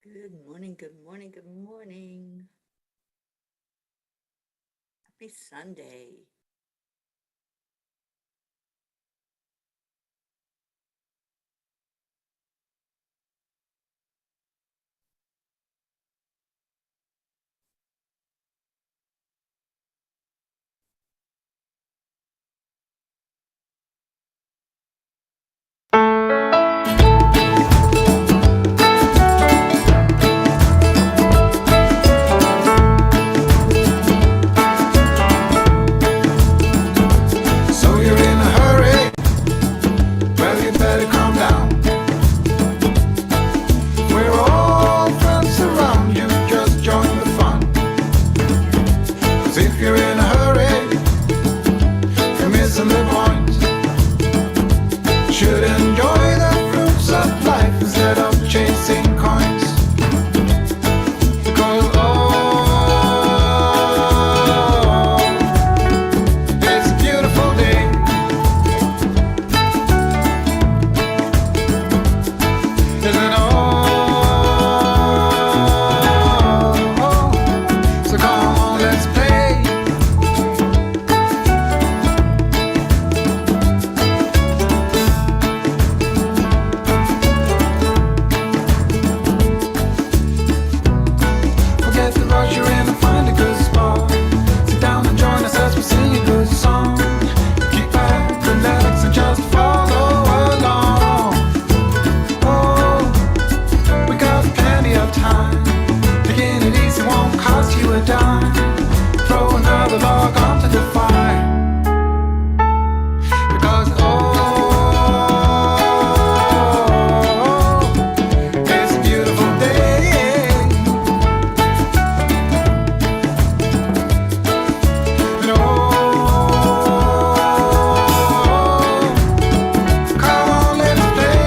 Good morning, good morning, good morning. Happy Sunday. So you're in a hurry? Well, you better calm down. We're all friends around you, just join the fun. 'Cause if you're in a hurry, you're missing the point. Should enjoy the fruits of life instead of chasing coins. Because it's a beautiful day. Isn't so come on, let's play. Forget the rush, you're in and find a good spot. Sit down and join us as we sing a good song. Keep back, relax, and just follow along. Oh, we got plenty of time. Taking it easy won't cost you a dime. Throw another log onto the fire. Because it's a beautiful day. And come on, let's play.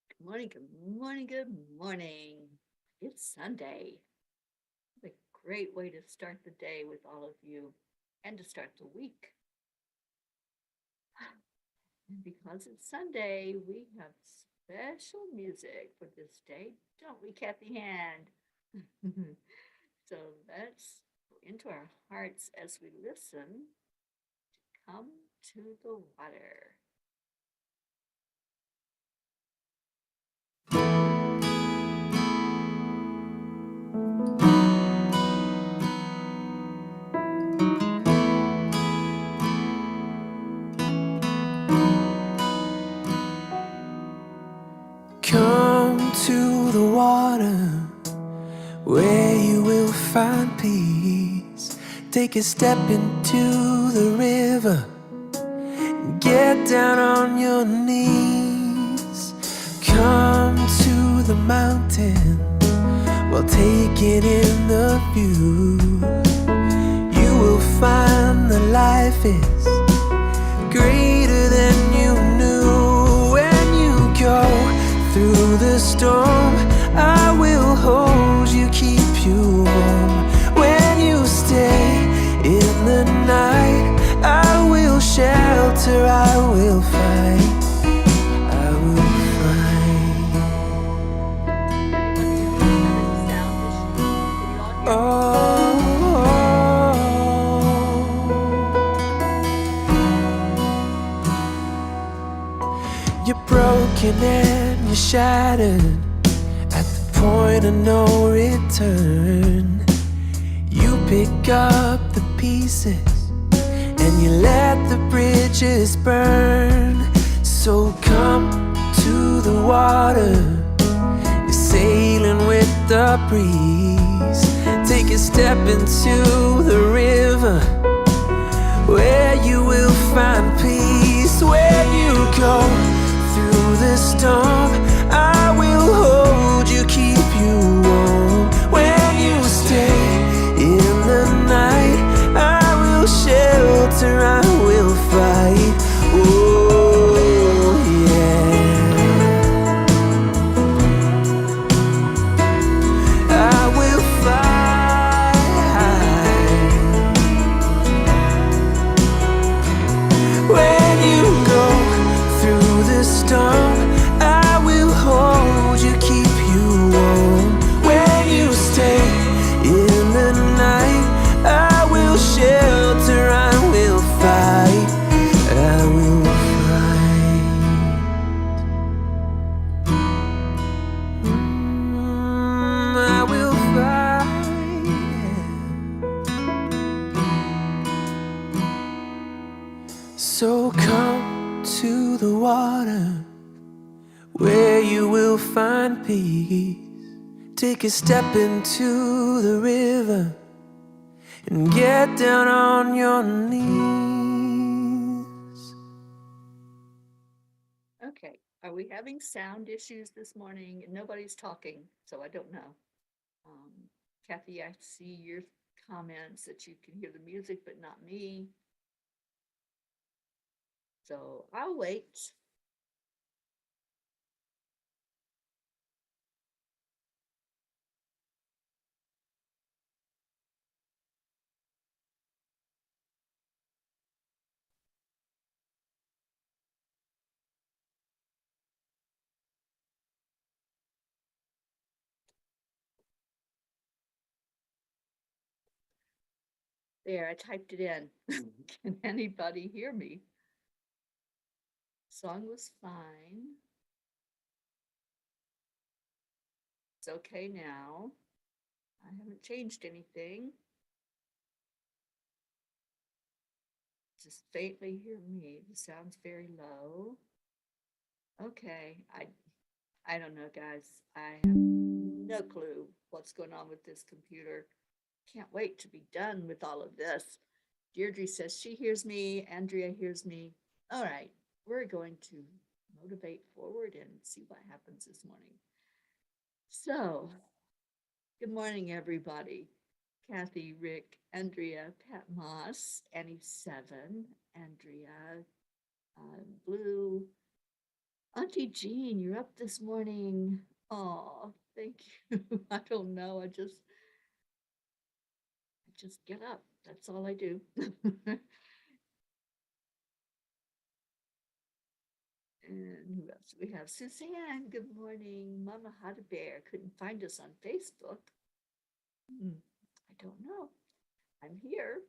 Good morning, good morning, good morning. It's Sunday. What a great way to start the day with all of you and to start the week. And because it's Sunday, we have special music for this day, don't we, Kathy Hand? So let's go into our hearts as we listen to Come to the Water. Come to the water where you will find peace. Take a step into the river and get down on your knees. Come to the mountain while taking in the view. You will find that life is greater than you knew. When you go through the storm, I will hold you, keep you warm. When you stay in the night, I will shelter, I will fight, I will fight. You're broken and you're shattered at the point of no return. You pick up the pieces and you let the bridges burn. So come to the water, you're sailing with the breeze. Take a step into the river where you will find peace. When you go through the storm, I will hold you, keep you warm. When you stay in the night, I will shelter, I will fight. Oh yeah. So come to the water where you will find peace. Take a step into the river and get down on your knees. Okay, are we having sound issues this morning? Nobody's talking, so I don't know. Kathy, I see your comments that you can hear the music, but not me. So I'll wait. There, I typed it in. Can anybody hear me? Song was fine. It's okay now. I haven't changed anything. Just faintly hear me. The sound's very low. Okay, I don't know, guys. I have no clue what's going on with this computer. Can't wait to be done with all of this. Deirdre says she hears me. Andrea hears me. All right, we're going to motivate forward and see what happens this morning. So, good morning, everybody. Kathy, Rick, Andrea, Pat Moss, Annie Seven, Andrea, Blue, Auntie Jean, you're up this morning. Oh, thank you. I don't know. I just get up. That's all I do. And who else? We have Suzanne. Good morning. Mama Had a Bear couldn't find us on Facebook. I don't know. I'm here.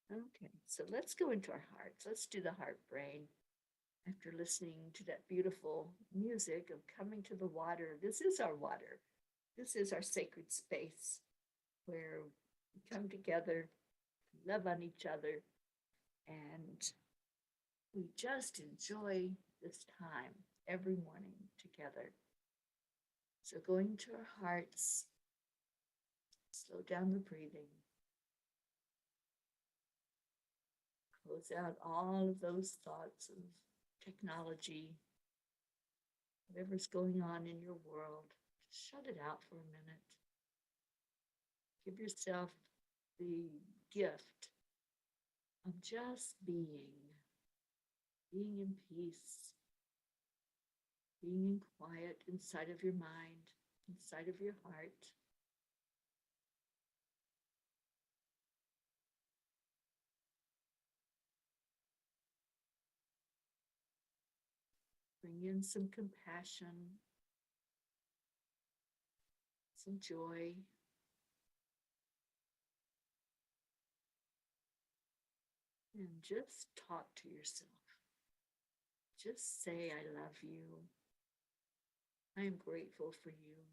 Okay, so let's go into our hearts. Let's do the heart brain. After listening to that beautiful music of coming to the water, this is our water. This is our sacred space where we come together, love on each other, and we just enjoy this time every morning together. So going to our hearts, slow down the breathing, close out all of those thoughts of technology, whatever's going on in your world. Just shut it out for a minute. Give yourself the gift of just being in peace, being in quiet inside of your mind, inside of your heart. Bring in some compassion, some joy. And just talk to yourself. Just say, I love you. I am grateful for you.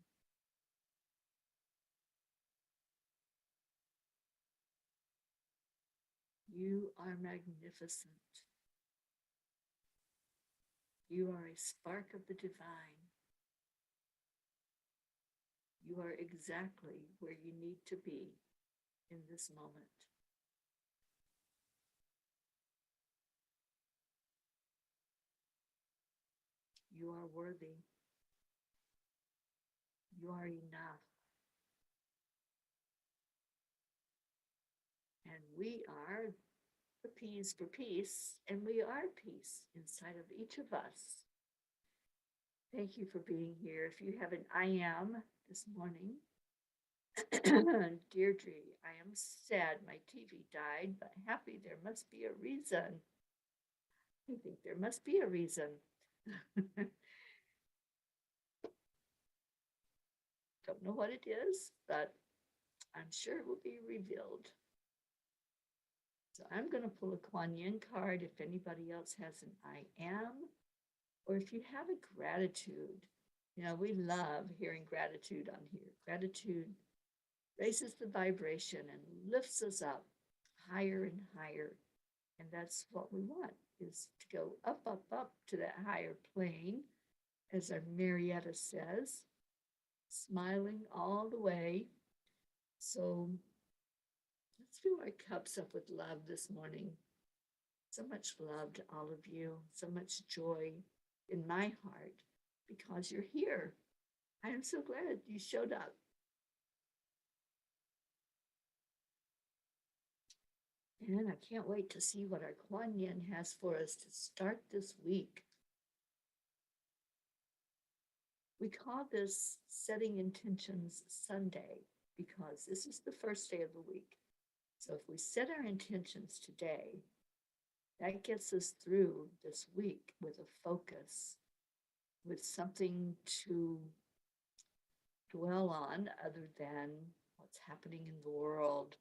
You are magnificent. You are a spark of the divine. You are exactly where you need to be in this moment. You are worthy. You are enough. And we are the P's for peace, and we are peace inside of each of us. Thank you for being here. If you have an I am this morning, Deirdre, I am sad my TV died, but happy there must be a reason. I think there must be a reason. Don't know what it is, but I'm sure it will be revealed. So I'm going to pull a Kuan Yin card if anybody else has an I am, or if you have a gratitude. You know, we love hearing gratitude on here. Gratitude raises the vibration and lifts us up higher and higher. And that's what we want, is to go up, up, up to that higher plane, as our Marietta says, smiling all the way. So let's fill our cups up with love this morning. So much love to all of you, so much joy in my heart because you're here. I am so glad you showed up. And I can't wait to see what our Kuan Yin has for us to start this week. We call this Setting Intentions Sunday because this is the first day of the week. So if we set our intentions today, that gets us through this week with a focus, with something to dwell on other than what's happening in the world,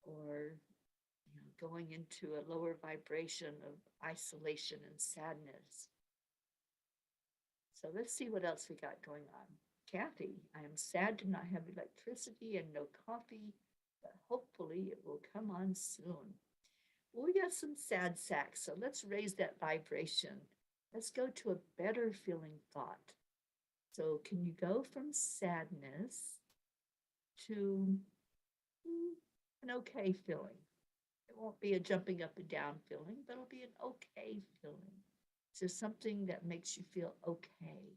or going into a lower vibration of isolation and sadness. So let's see what else we got going on. Kathy, I am sad to not have electricity and no coffee, but hopefully it will come on soon. Well, we got some sad sacks, so let's raise that vibration. Let's go to a better feeling thought. So can you go from sadness to an okay feeling? It won't be a jumping up and down feeling, but it'll be an okay feeling. So something that makes you feel okay.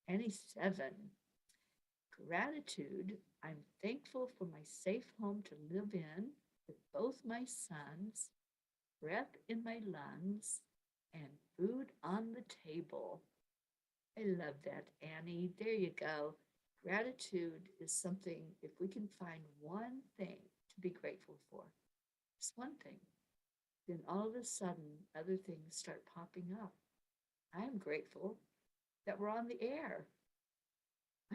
Annie 7, gratitude. I'm thankful for my safe home to live in with both my sons, breath in my lungs, and food on the table. I love that, Annie. There you go. Gratitude is something, if we can find one thing to be grateful for, just one thing, then all of a sudden other things start popping up. I am grateful that we're on the air.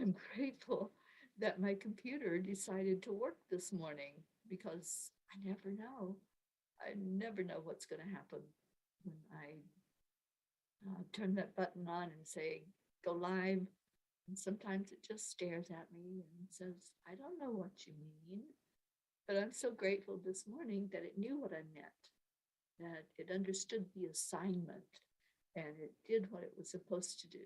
I'm grateful that my computer decided to work this morning, because I never know. I never know what's going to happen when I turn that button on and say, go live. And sometimes it just stares at me and says, I don't know what you mean. But I'm so grateful this morning that it knew what I meant, that it understood the assignment, and it did what it was supposed to do.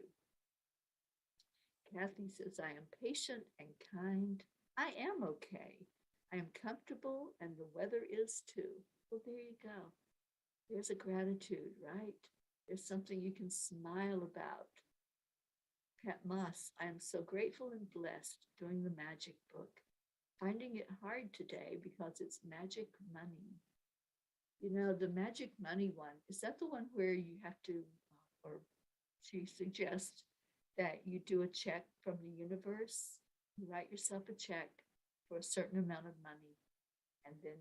Kathy says, I am patient and kind. I am okay. I am comfortable, and the weather is too. Well, there you go. There's a gratitude, right? There's something you can smile about. Pat Moss, I am so grateful and blessed doing the magic book. Finding it hard today because it's magic money. You know, the magic money one, is that the one where you have to, or she suggests that you do a check from the universe, you write yourself a check for a certain amount of money, and then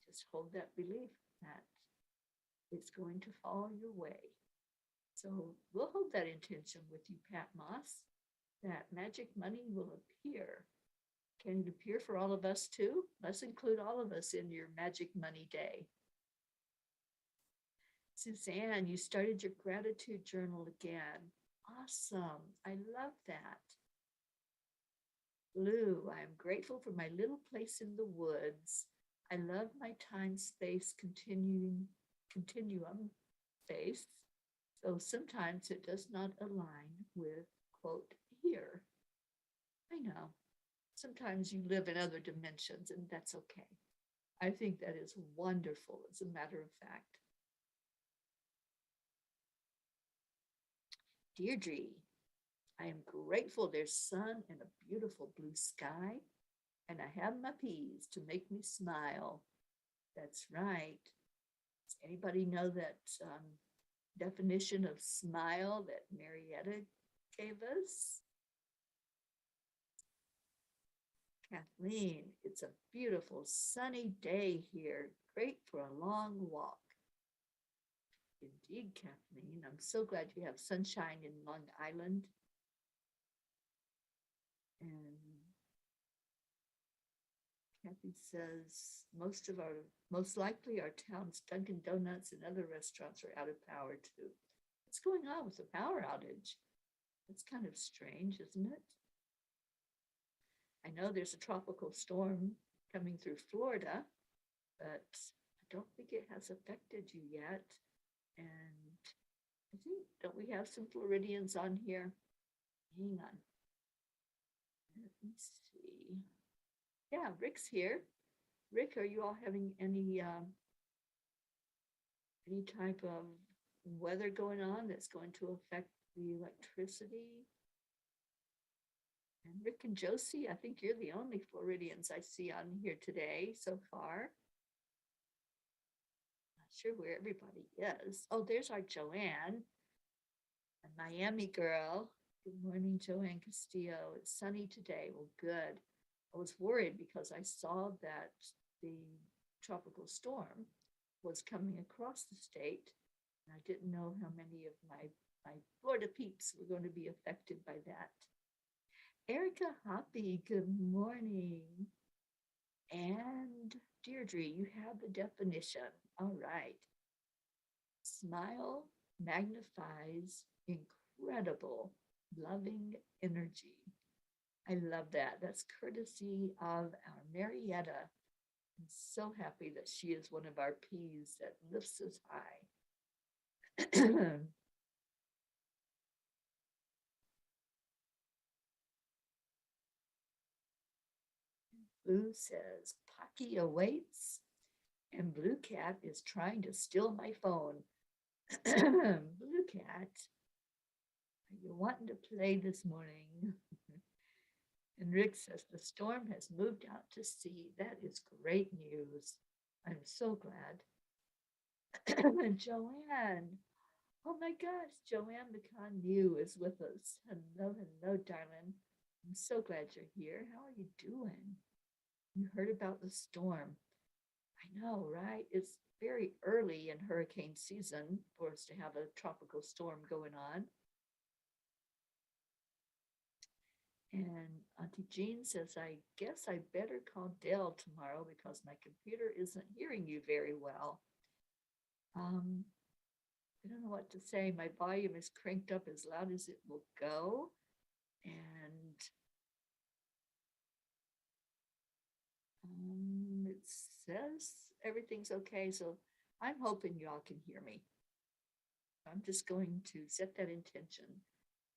just hold that belief that it's going to fall your way. So we'll hold that intention with you, Pat Moss, that magic money will appear. Can it appear for all of us too? Let's include all of us in your magic money day. Suzanne, you started your gratitude journal again. Awesome. I love that. Lou, I am grateful for my little place in the woods. I love my time-space continuum space. So sometimes it does not align with, quote, here. I know. Sometimes you live in other dimensions, and that's okay. I think that is wonderful, as a matter of fact. Deirdre, I am grateful there's sun and a beautiful blue sky, and I have my peas to make me smile. That's right. Does anybody know that definition of smile that Marietta gave us? Kathleen, it's a beautiful sunny day here. Great for a long walk. Indeed, Kathleen, I'm so glad you have sunshine in Long Island. And Kathy says, most likely our town's Dunkin' Donuts and other restaurants are out of power too. What's going on with the power outage? It's kind of strange, isn't it? know there's a tropical storm coming through Florida, but I don't think it has affected you yet. And I think, don't we have some Floridians on here? Hang on. Let me see. Yeah, Rick's here. Rick, are you all having any type of weather going on that's going to affect the electricity? And Rick and Josie, I think you're the only Floridians I see on here today so far. Not sure where everybody is. Oh, there's our Joanne, a Miami girl. Good morning, Joanne Castillo. It's sunny today. Well, good. I was worried because I saw that the tropical storm was coming across the state. And I didn't know how many of my Florida peeps were going to be affected by that. Erica Hoppy, good morning. And Deirdre, you have the definition. All right. Smile magnifies incredible, loving energy. I love that. That's courtesy of our Marietta. I'm so happy that she is one of our P's that lifts us high. Blue says, Pocky awaits, and Blue Cat is trying to steal my phone. Blue Cat, are you wanting to play this morning? And Rick says, the storm has moved out to sea. That is great news. I'm so glad. Joanne, oh my gosh, Joanne McConn is with us. Hello, hello, darling. I'm so glad you're here. How are you doing? You heard about the storm. I know, right? It's very early in hurricane season for us to have a tropical storm going on. And Auntie Jean says, I guess I better call Dell tomorrow because my computer isn't hearing you very well. I don't know what to say. My volume is cranked up as loud as it will go. And it says everything's okay. So I'm hoping y'all can hear me. I'm just going to set that intention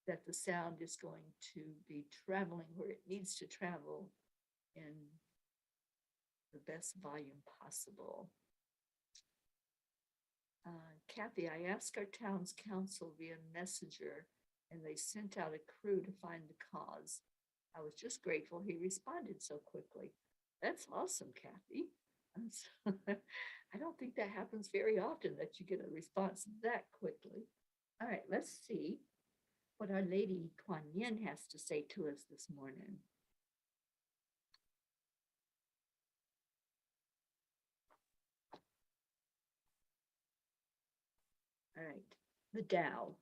that the sound is going to be traveling where it needs to travel in the best volume possible. Kathy, I asked our town's council via messenger, and they sent out a crew to find the cause. I was just grateful he responded so quickly. That's awesome, Kathy. I don't think that happens very often that you get a response that quickly. All right, let's see what Our Lady Kuan Yin has to say to us this morning. All right, the Tao.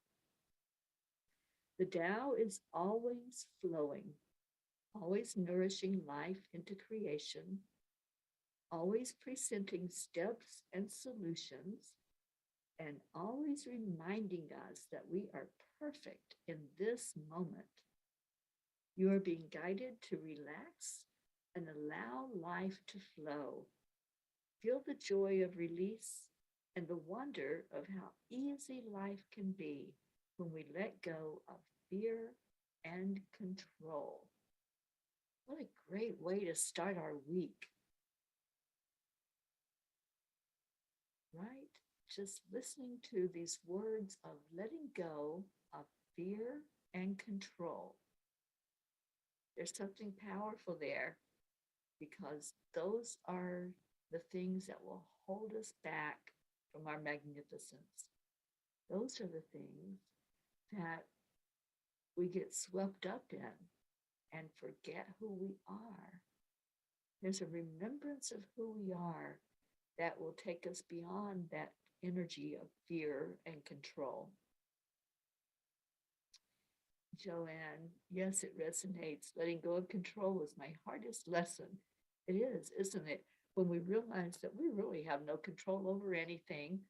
The Tao is always flowing, always nourishing life into creation, always presenting steps and solutions, and always reminding us that we are perfect in this moment. You are being guided to relax and allow life to flow. Feel the joy of release and the wonder of how easy life can be when we let go of fear and control. What a great way to start our week, right? Just listening to these words of letting go of fear and control. There's something powerful there because those are the things that will hold us back from our magnificence. Those are the things that we get swept up in and forget who we are. There's a remembrance of who we are that will take us beyond that energy of fear and control. Joanne, yes, it resonates. Letting go of control was my hardest lesson. It is, isn't it? When we realize that we really have no control over anything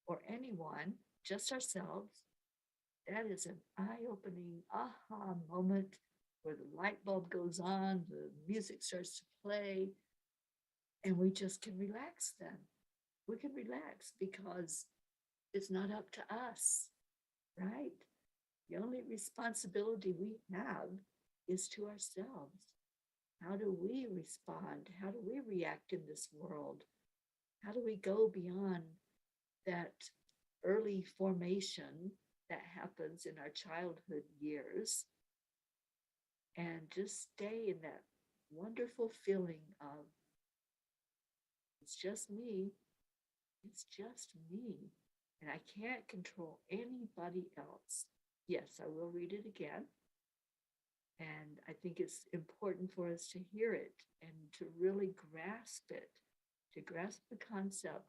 or anyone, just ourselves. That is an eye-opening aha moment where the light bulb goes on, the music starts to play, and we just can relax then. We can relax because it's not up to us, right? The only responsibility we have is to ourselves. How do we respond? How do we react in this world? How do we go beyond that early formation that happens in our childhood years and just stay in that wonderful feeling of it's just me, it's just me, and I can't control anybody else. Yes, I will read it again. And I think it's important for us to hear it and to really grasp it, to grasp the concept.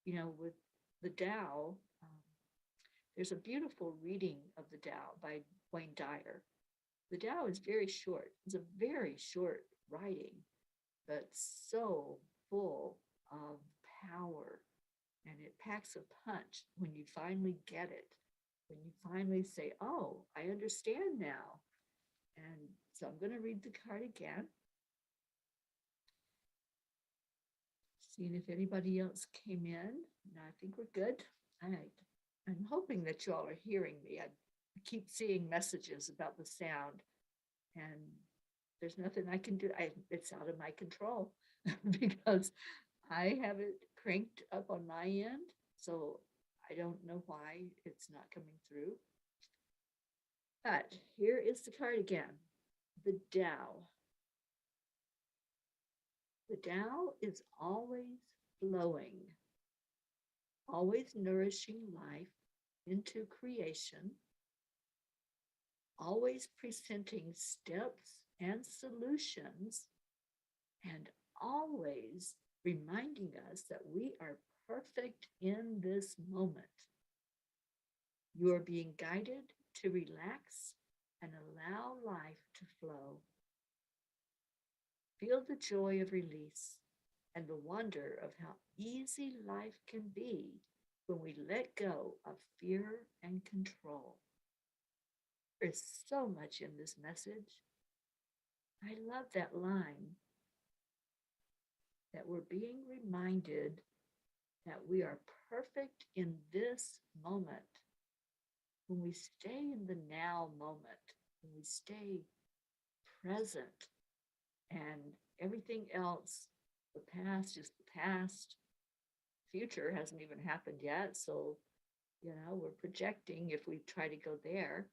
With the Tao, there's a beautiful reading of the Tao by Wayne Dyer. The Tao is very short. It's a very short writing, but so full of power. And it packs a punch when you finally get it, when you finally say, oh, I understand now. And so I'm going to read the card again, seeing if anybody else came in. No, I think we're good. All right. I'm hoping that you all are hearing me. I keep seeing messages about the sound, and there's nothing I can do. It's out of my control because I have it cranked up on my end. So I don't know why it's not coming through. But here is the card again. The Tao. The Tao is always flowing, always nourishing life into creation, always presenting steps and solutions, and always reminding us that we are perfect in this moment. You are being guided to relax and allow life to flow. Feel the joy of release and the wonder of how easy life can be when we let go of fear and control. There's so much in this message. I love that line, that we're being reminded that we are perfect in this moment. When we stay in the now moment, when we stay present, and everything else, the past is the past. Future hasn't even happened yet. So, we're projecting if we try to go there,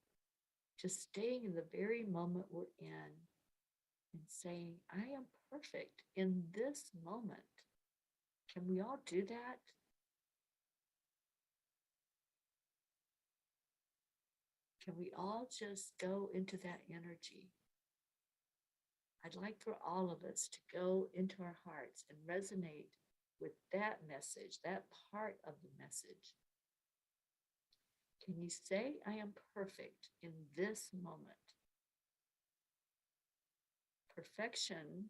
just staying in the very moment we're in and saying, I am perfect in this moment. Can we all do that? Can we all just go into that energy? I'd like for all of us to go into our hearts and resonate with that message, that part of the message. Can you say, I am perfect in this moment? Perfection,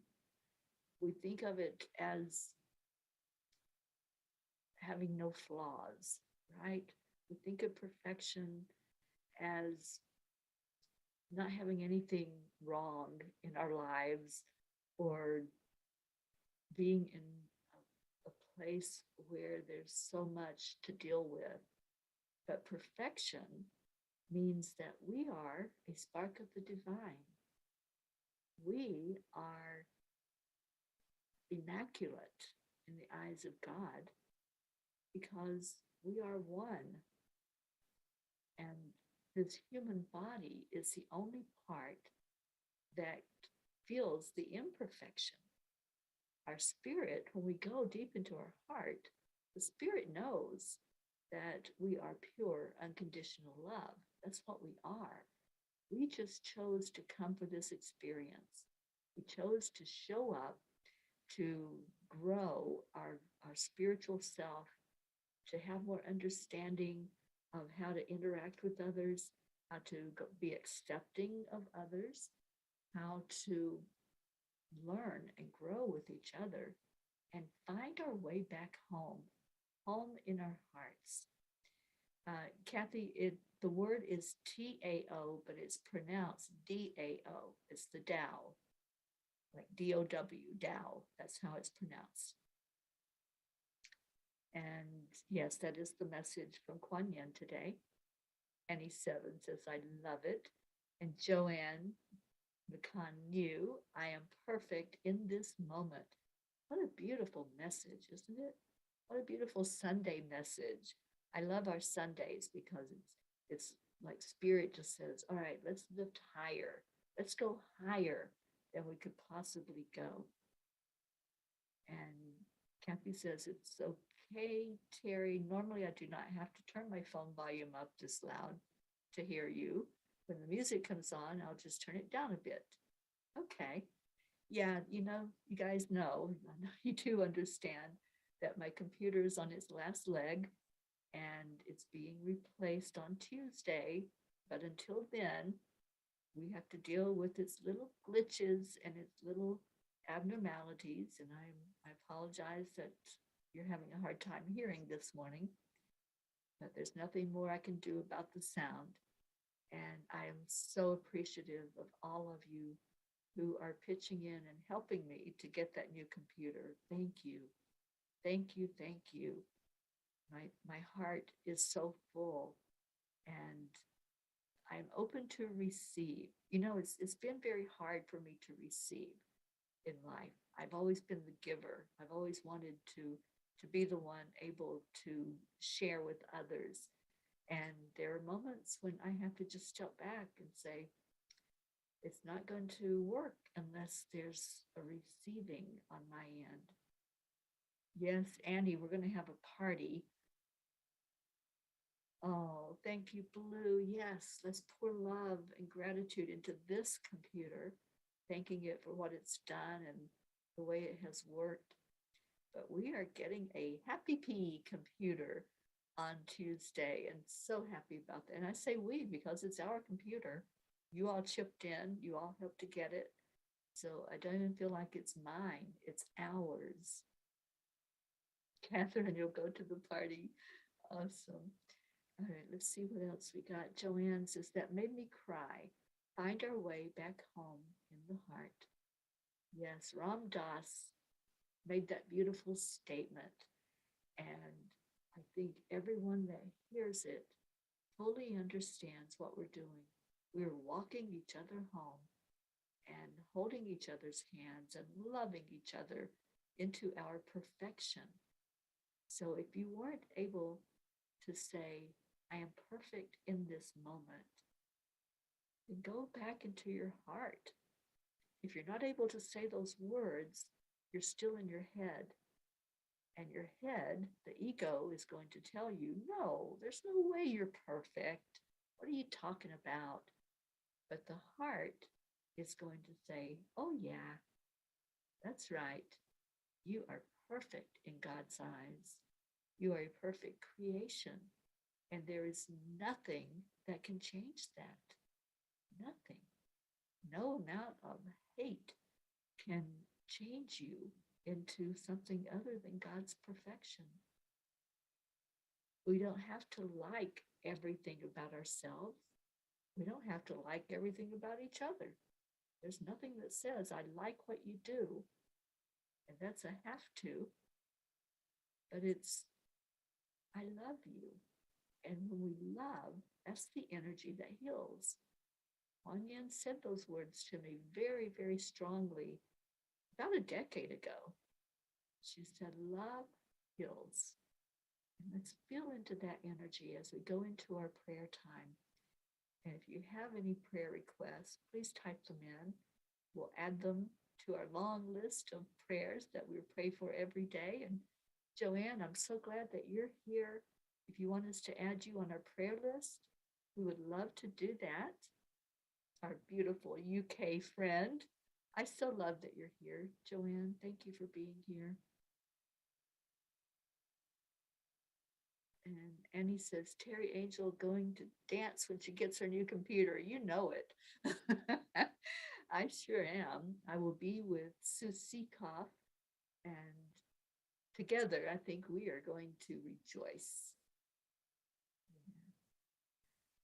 we think of it as having no flaws, right? We think of perfection as not having anything wrong in our lives, or being in a place where there's so much to deal with. But perfection means that we are a spark of the divine. We are immaculate in the eyes of God because we are one. And this human body is the only part that feels the imperfection. Our spirit, when we go deep into our heart, the spirit knows that we are pure, unconditional love. That's what we are. We just chose to come for this experience. We chose to show up, to grow our spiritual self, to have more understanding of how to interact with others, how to be accepting of others, how to learn and grow with each other, and find our way back home, home in our hearts. Kathy, the word is Tao, but it's pronounced Dao. It's the Tao, like DOW, Tao. That's how it's pronounced. And yes, that is the message from Kuan Yin today. Annie Seven says, I love it. And Joanne McCann New, I am perfect in this moment. What a beautiful message, isn't it? What a beautiful Sunday message. I love our Sundays because it's like spirit just says, all right, let's lift higher. Let's go higher than we could possibly go. And Kathy says, it's okay, Teri. Normally I do not have to turn my phone volume up this loud to hear you. When the music comes on, I'll just turn it down a bit. Okay. Yeah, you guys know, I know you do understand that my computer is on its last leg and it's being replaced on Tuesday. But until then, we have to deal with its little glitches and its little abnormalities. And I apologize that you're having a hard time hearing this morning, but there's nothing more I can do about the sound. And I am so appreciative of all of you who are pitching in and helping me to get that new computer. Thank you. Thank you. Thank you. My heart is so full and I'm open to receive. It's been very hard for me to receive in life. I've always been the giver. I've always wanted to be the one able to share with others. And there are moments when I have to just step back and say, it's not going to work unless there's a receiving on my end. Yes, Andy, we're going to have a party. Oh, thank you, Blue. Yes, let's pour love and gratitude into this computer, thanking it for what it's done and the way it has worked. But we are getting a Happy Pea computer on Tuesday and so happy about that. And I say we because it's our computer. You all chipped in, you all helped to get it. So I don't even feel like it's mine, it's ours. Catherine, you'll go to the party. Awesome. All right, let's see what else we got. Joanne says, that made me cry. Find our way back home in the heart. Yes, Ram Dass made that beautiful statement. And I think everyone that hears it fully understands what we're doing. We're walking each other home and holding each other's hands and loving each other into our perfection. So if you weren't able to say, I am perfect in this moment, then go back into your heart. If you're not able to say those words, you're still in your head. And your head, the ego, is going to tell you, no, there's no way you're perfect. What are you talking about? But the heart is going to say, oh, yeah, that's right. You are perfect in God's eyes. You are a perfect creation. And there is nothing that can change that. Nothing. No amount of hate can change you into something other than God's perfection. We don't have to like everything about ourselves. We don't have to like everything about each other. There's nothing that says, I like what you do. And that's a have to. But it's, I love you. And when we love, that's the energy that heals. Kuan Yin said those words to me very, very strongly about a decade ago. She said, love heals. And let's feel into that energy as we go into our prayer time. And if you have any prayer requests, please type them in. We'll add them to our long list of prayers that we pray for every day. And Joanne, I'm so glad that you're here. If you want us to add you on our prayer list, we would love to do that. Our beautiful UK friend. I so love that you're here, Joanne. Thank you for being here. And Annie says, Teri Angel going to dance when she gets her new computer. You know it. I sure am. I will be with Sue Seekoff, and together I think we are going to rejoice.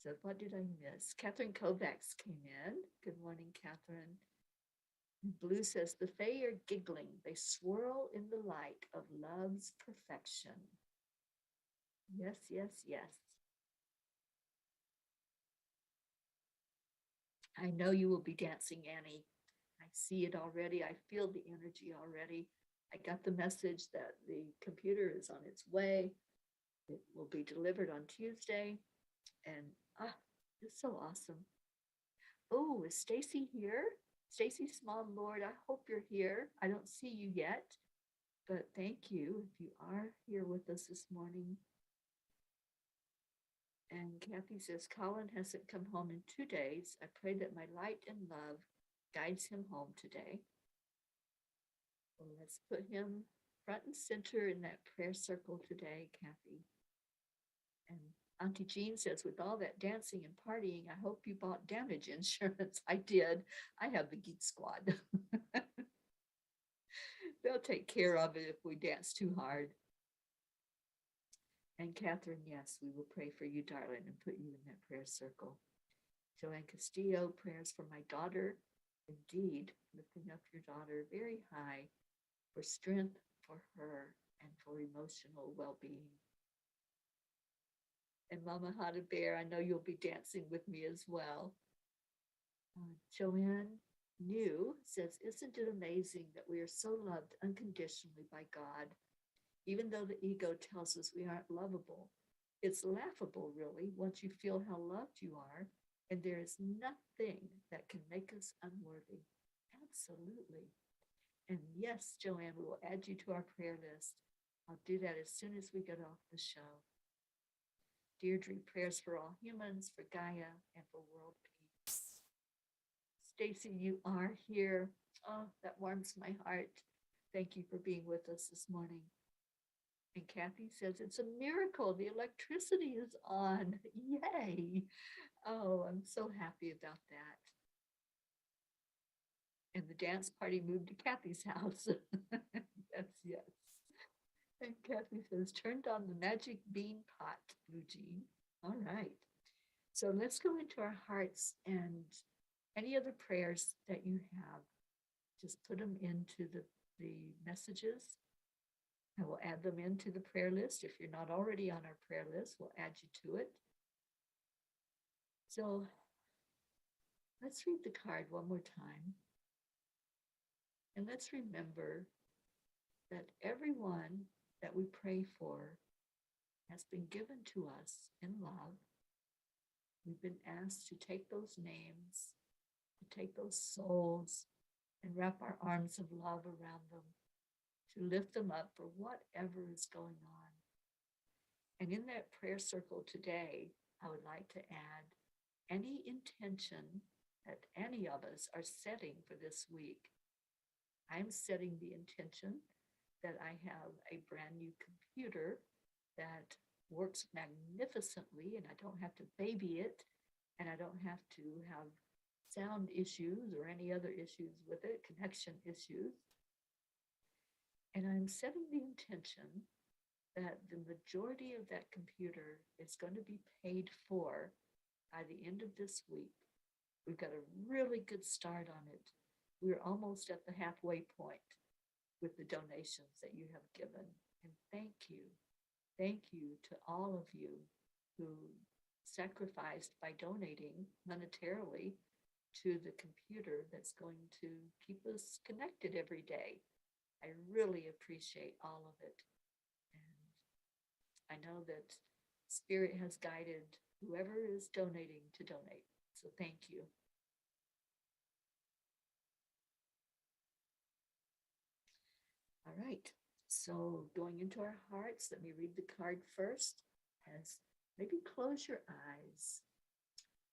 So what did I miss? Catherine Kovacs came in. Good morning, Catherine. Blue says, the Fae are giggling. They swirl in the light of love's perfection. Yes, yes, yes. I know you will be dancing, Annie. I see it already. I feel the energy already. I got the message that the computer is on its way. It will be delivered on Tuesday. And it's so awesome. Oh, is Stacy here? Stacy Small Lord, I hope you're here. I don't see you yet, but thank you if you are here with us this morning. And Kathy says, Colin hasn't come home in 2 days. I pray that my light and love guides him home today. Well, let's put him front and center in that prayer circle today, Kathy. And Auntie Jean says, with all that dancing and partying, I hope you bought damage insurance. I did. I have the Geek Squad. They'll take care of it if we dance too hard. And Catherine, yes, we will pray for you, darling, and put you in that prayer circle. Joanne Castillo, prayers for my daughter. Indeed, lifting up your daughter very high for strength for her and for emotional well-being. And Mama Hada Bear, I know you'll be dancing with me as well. Joanne New says, isn't it amazing that we are so loved unconditionally by God? Even though the ego tells us we aren't lovable, it's laughable, really, once you feel how loved you are, and there is nothing that can make us unworthy. Absolutely. And yes, Joanne, we will add you to our prayer list. I'll do that as soon as we get off the show. Deirdre, prayers for all humans, for Gaia, and for world peace. Stacy, you are here. Oh, that warms my heart. Thank you for being with us this morning. And Kathy says, it's a miracle. The electricity is on. Yay. Oh, I'm so happy about that. And the dance party moved to Kathy's house. Yes, yes. And Kathy says, turned on the magic bean pot, Blue Jean. All right. So let's go into our hearts, and any other prayers that you have, just put them into the messages. I will add them into the prayer list. If you're not already on our prayer list, we'll add you to it. So let's read the card one more time. And let's remember that everyone that we pray for has been given to us in love. We've been asked to take those names, to take those souls, and wrap our arms of love around them, to lift them up for whatever is going on. And in that prayer circle today, I would like to add any intention that any of us are setting for this week. I'm setting the intention that I have a brand new computer that works magnificently, and I don't have to baby it, and I don't have to have sound issues or any other issues with it, connection issues. And I'm setting the intention that the majority of that computer is going to be paid for by the end of this week. We've got a really good start on it. We're almost at the halfway point with the donations that you have given. And thank you. Thank you to all of you who sacrificed by donating monetarily to the computer that's going to keep us connected every day. I really appreciate all of it. And I know that Spirit has guided whoever is donating to donate. So thank you. All right. So going into our hearts, let me read the card first. As maybe close your eyes.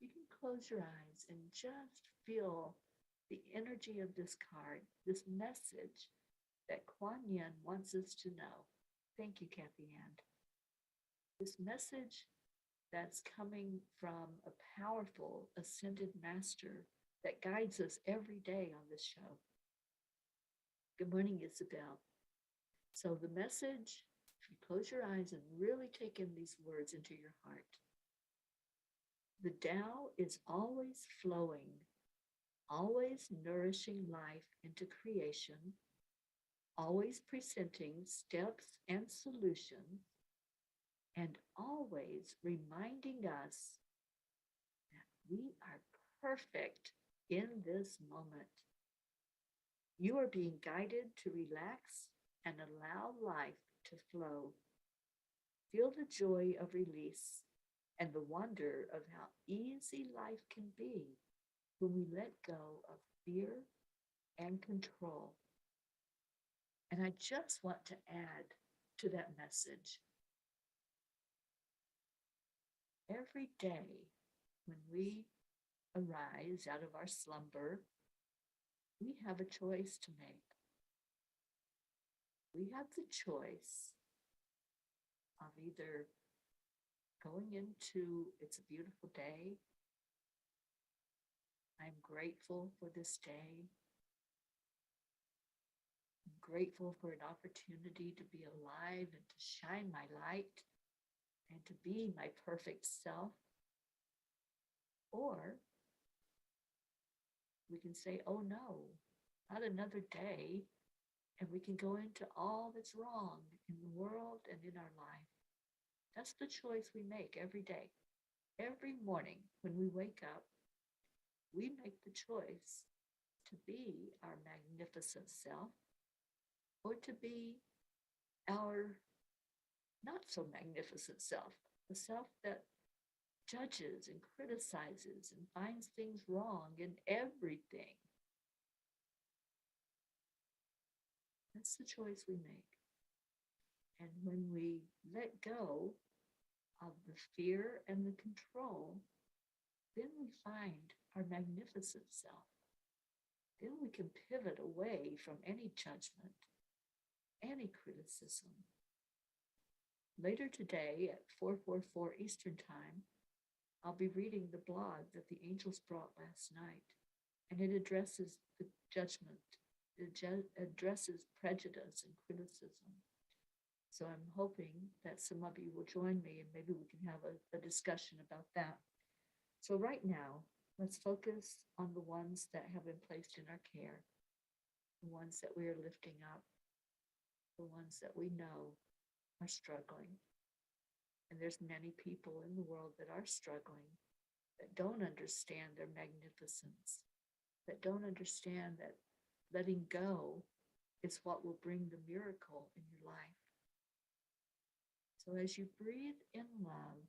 You can close your eyes and just feel the energy of this card, this message that Kuan Yin wants us to know. Thank you, Kathy Ann. This message that's coming from a powerful ascended master that guides us every day on this show. Good morning, Isabel. So the message, if you close your eyes and really take in these words into your heart. The Tao is always flowing, always nourishing life into creation, always presenting steps and solutions, and always reminding us that we are perfect in this moment. You are being guided to relax and allow life to flow. Feel the joy of release and the wonder of how easy life can be when we let go of fear and control. And I just want to add to that message. Every day when we arise out of our slumber, we have a choice to make. We have the choice of either going into it's a beautiful day. I'm grateful for this day. I'm grateful for an opportunity to be alive and to shine my light and to be my perfect self. Or we can say, oh no, not another day. And we can go into all that's wrong in the world and in our life. That's the choice we make every day. Every morning when we wake up, we make the choice to be our magnificent self or to be our not so magnificent self, the self that judges and criticizes and finds things wrong in everything. That's the choice we make. And when we let go of the fear and the control, then we find our magnificent self. Then we can pivot away from any judgment, any criticism. Later today at 4:44 Eastern Time, I'll be reading the blog that the angels brought last night, and it addresses the judgment. It addresses prejudice and criticism. So I'm hoping that some of you will join me and maybe we can have a discussion about that. So right now, let's focus on the ones that have been placed in our care, the ones that we are lifting up, the ones that we know are struggling. And there's many people in the world that are struggling, that don't understand their magnificence, that don't understand that letting go is what will bring the miracle in your life. So as you breathe in love,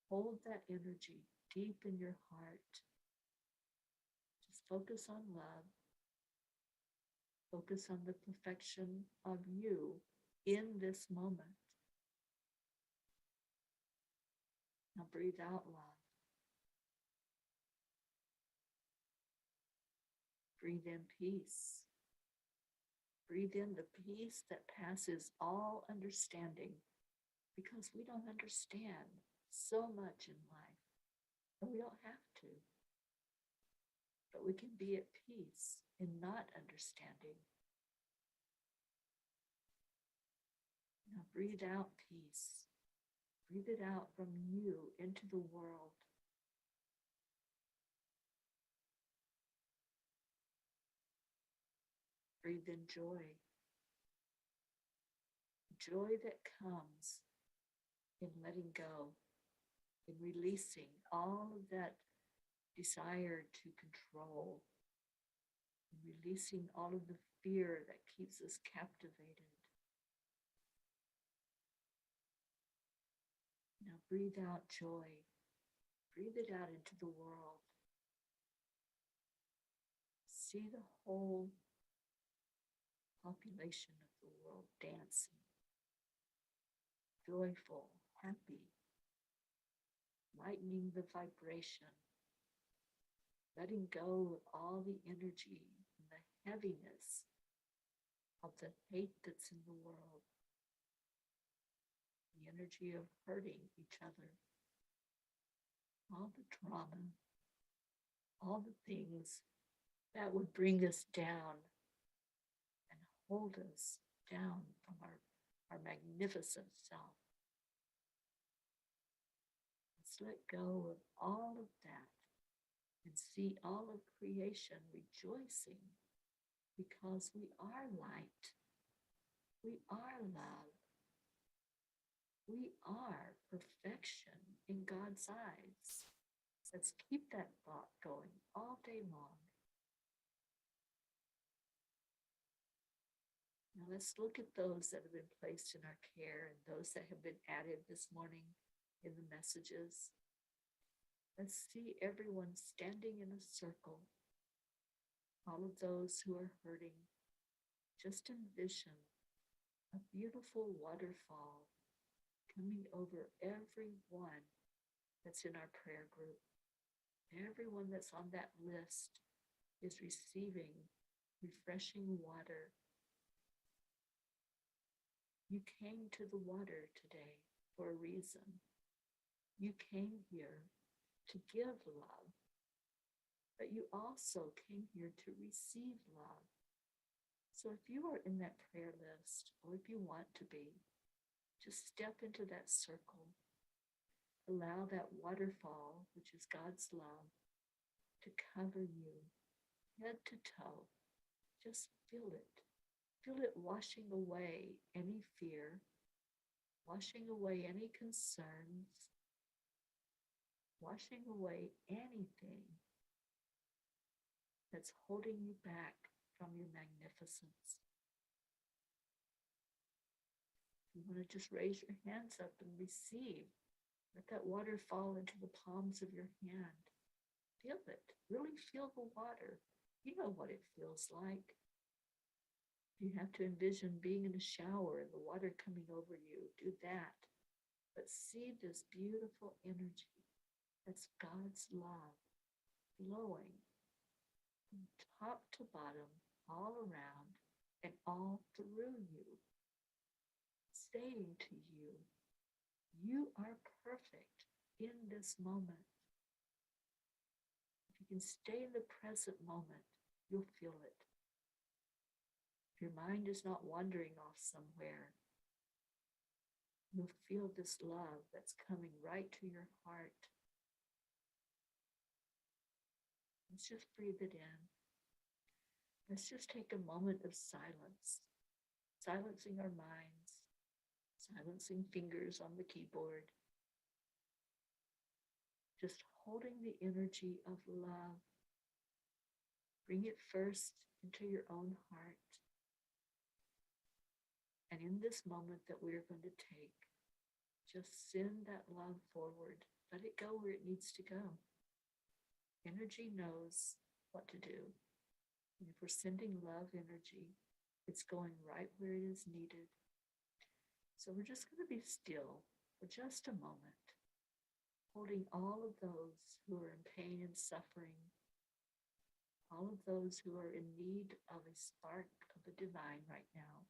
hold that energy deep in your heart. Just focus on love. Focus on the perfection of you in this moment. Now breathe out love. Breathe in peace. Breathe in the peace that passes all understanding, because we don't understand so much in life, and we don't have to. But we can be at peace in not understanding. Now breathe out peace. Breathe it out from you into the world. Breathe in joy. Joy that comes in letting go, in releasing all of that desire to control, in releasing all of the fear that keeps us captivated. Now breathe out joy. Breathe it out into the world. See the whole population of the world dancing, joyful, happy, lightening the vibration, letting go of all the energy and the heaviness of the hate that's in the world, the energy of hurting each other, all the trauma, all the things that would bring us down and hold us down from our magnificent self. It's Let's let go of all of that and see all of creation rejoicing because we are light. We are love. We are perfection in God's eyes. Let's keep that thought going all day long. Now let's look at those that have been placed in our care and those that have been added this morning in the messages. Let's see everyone standing in a circle. All of those who are hurting. Just envision a beautiful waterfall coming over everyone that's in our prayer group. Everyone that's on that list is receiving refreshing water. You came to the water today for a reason. You came here to give love, but you also came here to receive love. So if you are in that prayer list, or if you want to be, just step into that circle. Allow that waterfall, which is God's love, to cover you head to toe. Just feel it. Feel it washing away any fear, washing away any concerns, washing away anything that's holding you back from your magnificence. You want to just raise your hands up and receive. Let that water fall into the palms of your hand. Feel it. Really feel the water. You know what it feels like. You have to envision being in a shower and the water coming over you. Do that. But see this beautiful energy. That's God's love flowing from top to bottom, all around and all through you, saying to you, you are perfect in this moment. If you can stay in the present moment, you'll feel it. If your mind is not wandering off somewhere, you'll feel this love that's coming right to your heart. Let's just breathe it in. Let's just take a moment of silence, silencing our minds, silencing fingers on the keyboard, just holding the energy of love. Bring it first into your own heart. And in this moment that we're going to take, just send that love forward. Let it go where it needs to go. Energy knows what to do. And if we're sending love energy, it's going right where it is needed. So we're just going to be still for just a moment, holding all of those who are in pain and suffering, all of those who are in need of a spark of the divine right now.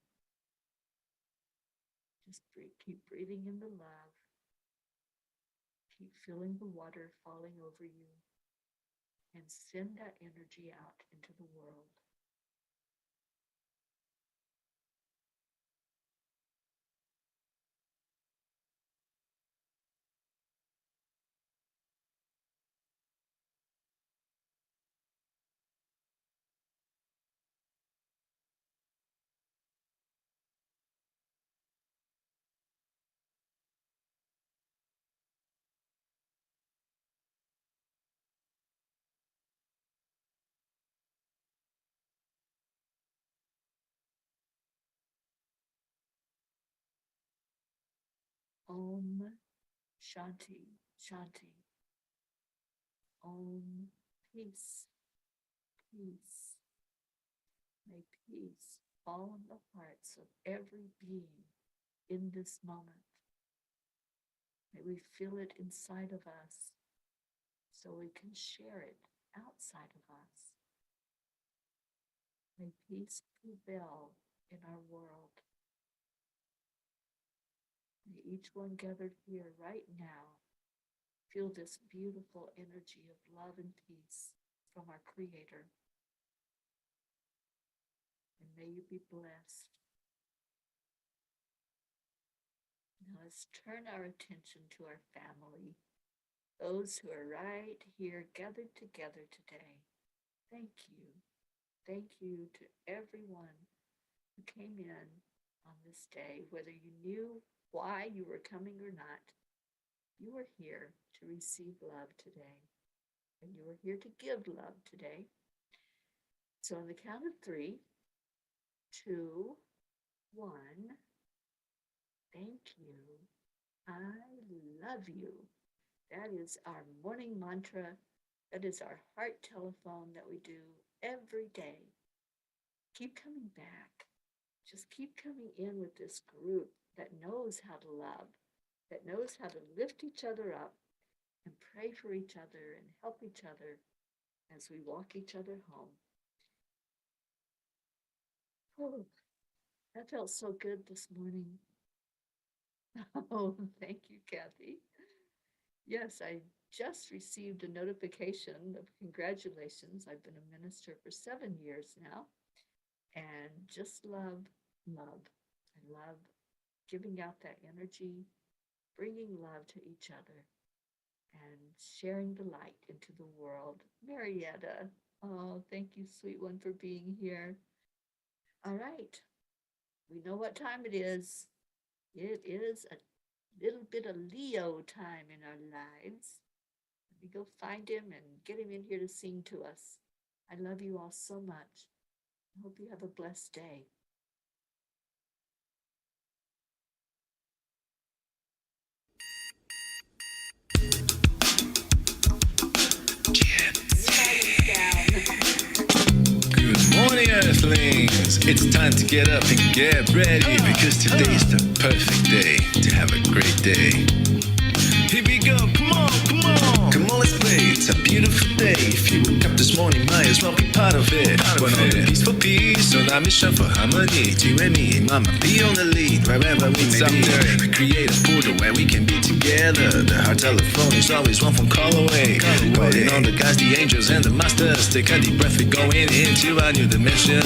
Just keep breathing in the love. Keep feeling the water falling over you and send that energy out into the world. Om Shanti, Shanti. Om peace, peace. May peace fall in the hearts of every being in this moment. May we feel it inside of us so we can share it outside of us. May peace prevail in our world. May each one gathered here right now feel this beautiful energy of love and peace from our Creator. And may you be blessed. Now let's turn our attention to our family. those who are right here gathered together today. Thank you. Thank you to everyone who came in on this day, whether you knew why you were coming or not. You are here to receive love today, and you are here to give love today. So on the count of 3, 2, 1, thank you. I love you. That is our morning mantra. That is our heart telephone that we do every day. Keep coming back. Just keep coming in with this group that knows how to love, that knows how to lift each other up and pray for each other and help each other as we walk each other home. Oh, that felt so good this morning. Oh, thank you, Kathy. Yes, I just received a notification of congratulations. I've been a minister for 7 years now, and just love. I love giving out that energy, bringing love to each other, and sharing the light into the world. Marietta, oh, thank you, sweet one, for being here. All right, we know what time it is. It is a little bit of Leo time in our lives. Let me go find him and get him in here to sing to us. I love you all so much. I hope you have a blessed day. Good morning, Earthlings! It's time to get up and get ready because today's the perfect day to have a great day. Here we go, come on, come on! Come on, let's play, it's a beautiful day. If you woke up this morning, might as well be part of it. One on the peace for peace, on our mission for harmony. You and me, mama, be on the lead, wherever we may be. We create a portal where we can be together. The heart telephone is always one phone call away. Calling on the guys, the angels, and the masters. Take a deep breath, we're going into a new dimension.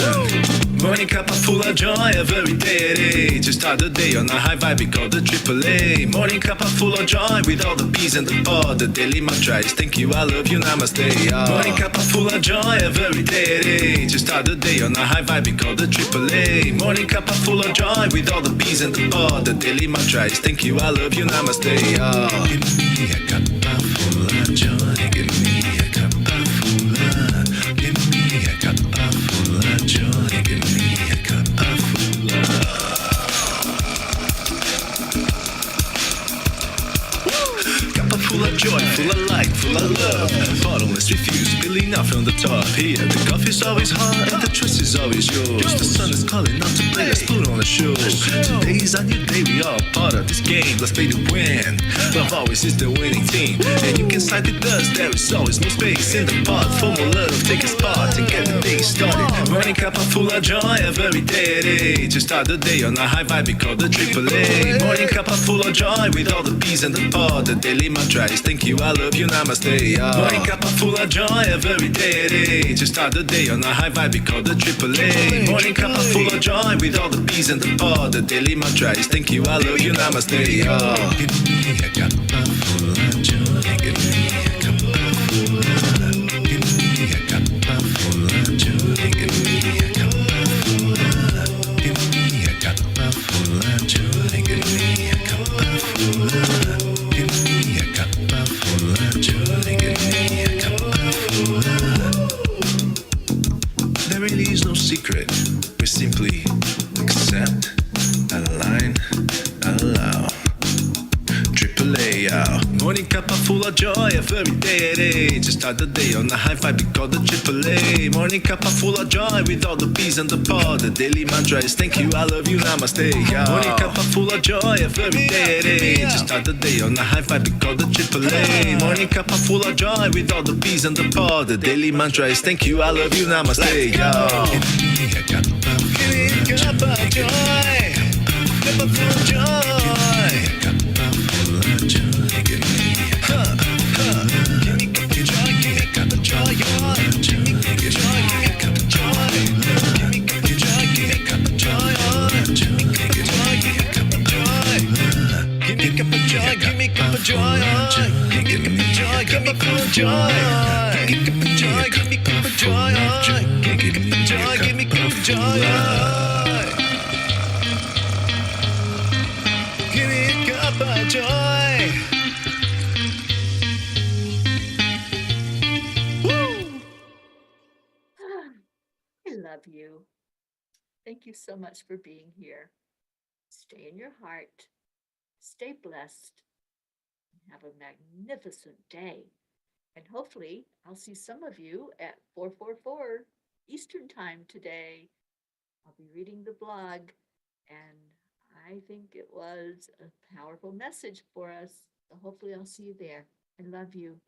Morning Cuppa Fulla Joy, every day. To start the day on a high vibe, we call the AAA. Morning Cuppa Fulla Joy, with all the bees and the pod. The daily mantra is thank you, I love you, namaste. Morning Cuppa Fulla Joy, every day. To start the day on a high vibe, we call the AAA. Morning Cuppa Fulla Joy, with all the bees and the pod. The daily mantra is thank you, I love you, namaste. Give me a cuppa full of joy. Give me a cuppa full of. Give me a cuppa full of joy. Give me a cuppa full of. Cuppa full of joy, full of light, full of love. Bottomless refuse, spilling out from the top. Here, the coffee's always hot and the choice is always yours. The sun is calling out to play, let's put on a show. Today's a new day, we all part of this game. Let's play to win. Love always is the winning team, and you can side with us. There is always no space in the pot for more love. Take a spot and get the day started. Morning Cuppa Fulla Joy, every day. To start the day on a high vibe, we call the AAA. Morning Cuppa Fulla Joy, with all the bees and the pod. The daily mantra is thank you, I love you, namaste. Morning Cuppa Fulla Joy, every day. To start the day on a high vibe, we call the AAA. Morning Cuppa Fulla Joy, with all the bees and the pod. The daily mantra is thank you, I love you, namaste. Give me a cuppa full of joy. Give me a cuppa full of. Give me a cuppa full of joy. Give me a cuppa full of. Give me a cuppa full of joy. Give me a cuppa full of. Give me a cuppa full of joy. Give me a cuppa full of. There really is no secret. We simply accept, align, allow. AAA, Morning Cuppa Fulla Joy, every day. To start the day on a high vibe, we call the AAA. Morning Cuppa Fulla Joy, with all the bees and the pod. The daily mantra is thank you, I love you, namaste. Morning Cuppa Fulla Joy, every day. To start the day on a high vibe, we call the AAA. Morning Cuppa Fulla Joy, with all the bees and the pod. The daily mantra is thank you, I love you, namaste. Give me a cuppa full of joy. Cuppa full of joy. Cuppa full of joy. Give me a cuppa full of. Give me a cuppa joy. Give me a cuppa joy. Give me a joy. Give me a cuppa joy. Give me a cuppa joy. Give me a cuppa joy. Give me a joy. Give me a cuppa joy. Give me a cuppa joy. Give me a cuppa joy. Give me Give me joy, give me Cuppa joy. Give me Cuppa joy, give me Cuppa joy. Give me joy, give me Cuppa joy. Give me Cuppa joy. Woo! I love you. Thank you so much for being here. Stay in your heart. Stay blessed. And have a magnificent day. And hopefully, I'll see some of you at 4:44 Eastern Time today. I'll be reading the blog, and I think it was a powerful message for us. So hopefully, I'll see you there. I love you.